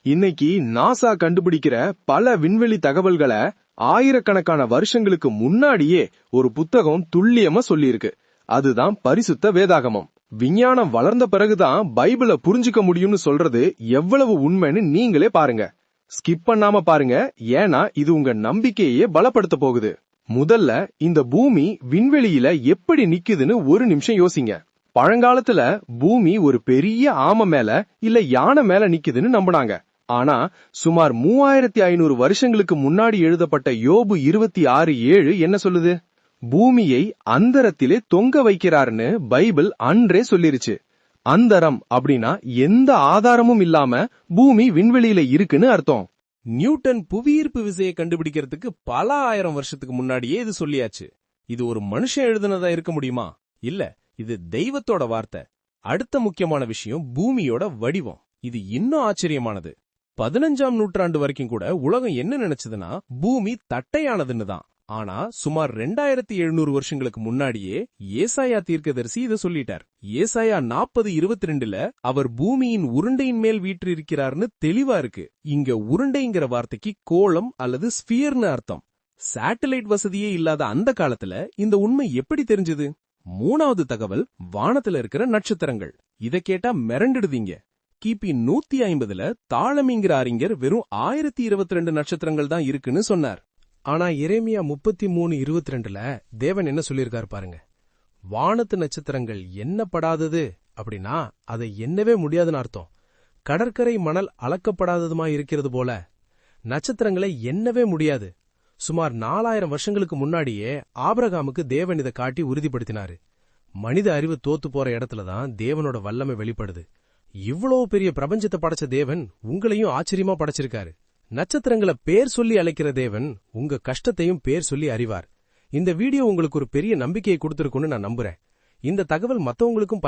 இன்னைக்கு நாசா கண்டுபிடிக்கிற பல விண்வெளி தகவல்களை ஆயிரக்கணக்கான வருஷங்களுக்கு முன்னாடியே ஒரு புத்தகம் துல்லியமா சொல்லியிருக்கு. அதுதான் பரிசுத்த வேதாகமம். விஞ்ஞானம் வளர்ந்த பிறகுதான் பைபிளை புரிஞ்சுக்க முடியும்னு சொல்றது எவ்வளவு உண்மைன்னு நீங்களே பாருங்க. ஸ்கிப் பண்ணாம பாருங்க, ஏன்னா இது உங்க நம்பிக்கையே பலப்படுத்த போகுது. முதல்ல இந்த பூமி விண்வெளியில எப்படி நிக்குதுன்னு ஒரு நிமிஷம் யோசிங்க. பழங்காலத்துல பூமி ஒரு பெரிய ஆமை மேல இல்ல யானை மேல நிக்குதுன்னு நம்பினாங்க. ஆனா சுமார் 3500 வருஷங்களுக்கு முன்னாடி எழுதப்பட்ட யோபு 26:7 என்ன சொல்லுது? பூமியை அந்தரத்திலே தொங்க வைக்கிறாருன்னு பைபிள் அன்றே சொல்லிருச்சு. அந்தரம் அப்படின்னா எந்த ஆதாரமும் இல்லாம பூமி விண்வெளியில இருக்குன்னு அர்த்தம். நியூட்டன் புவியீர்ப்பு விசையை கண்டுபிடிக்கிறதுக்கு பல ஆயிரம் வருஷத்துக்கு முன்னாடியே இது சொல்லியாச்சு. இது ஒரு மனுஷன் எழுதுனதா இருக்க முடியுமா? இல்ல, இது தெய்வத்தோட வார்த்தை. அடுத்த முக்கியமான விஷயம் பூமியோட வடிவம். இது இன்னும் ஆச்சரியமானது. 15ஆம் நூற்றாண்டு வரைக்கும் கூட உலகம் என்ன நினைச்சதுன்னா பூமி தட்டையானதுன்னு தான். ஆனா சுமார் 2700 வருஷங்களுக்கு முன்னாடியே ஏசாயா தீர்க்கதரிசி இதை சொல்லிட்டார். ஏசாயா 40:22ல அவர் பூமியின் உருண்டையின் மேல் வீற்றிருக்கிறார்னு தெளிவா இருக்கு. இங்க உருண்டைங்கிற வார்த்தைக்கு கோளம் அல்லது ஸ்பியர்னு அர்த்தம். சேட்டலைட் வசதியே இல்லாத அந்த காலத்துல இந்த உண்மை எப்படி தெரிஞ்சது? மூணாவது தகவல், வானத்துல இருக்கிற நட்சத்திரங்கள். இத கேட்டா மிரண்டுடுவீங்க. கிபி 150ல தாளமிங்கிற அறிஞர் வெறும் 1022 நட்சத்திரங்கள் தான் இருக்குன்னு சொன்னார். ஆனா எரேமியா 33:22ல தேவன் என்ன சொல்லியிருக்காரு பாருங்க. வானத்து நட்சத்திரங்கள் எண்ணப்படாதது அப்படின்னா அதை எண்ணவே முடியாதுன்னு அர்த்தம். கடற்கரை மணல் அளக்கப்படாததுமா இருக்கிறது போல நட்சத்திரங்களை எண்ணவே முடியாது. சுமார் 4000 வருஷங்களுக்கு முன்னாடியே ஆபிரகாமுக்கு தேவன் இதை காட்டி உறுதிப்படுத்தினாரு. மனித அறிவு தோத்து போற இடத்துலதான் தேவனோட வல்லமை வெளிப்படுது. இவ்வளவு பெரிய பிரபஞ்சத்தை படைச்ச தேவன் உங்களையும் ஆச்சரியமா படைச்சிருக்காரு. நட்சத்திரங்களை பேர் சொல்லி அழைக்கிற தேவன் உங்க கஷ்டத்தையும் பேர் சொல்லி அறிவார். இந்த வீடியோ உங்களுக்கு ஒரு பெரிய நம்பிக்கையை கொடுத்திருக்குன்னு நான் நம்புறேன். இந்த தகவல் மத்தவங்களுக்கும்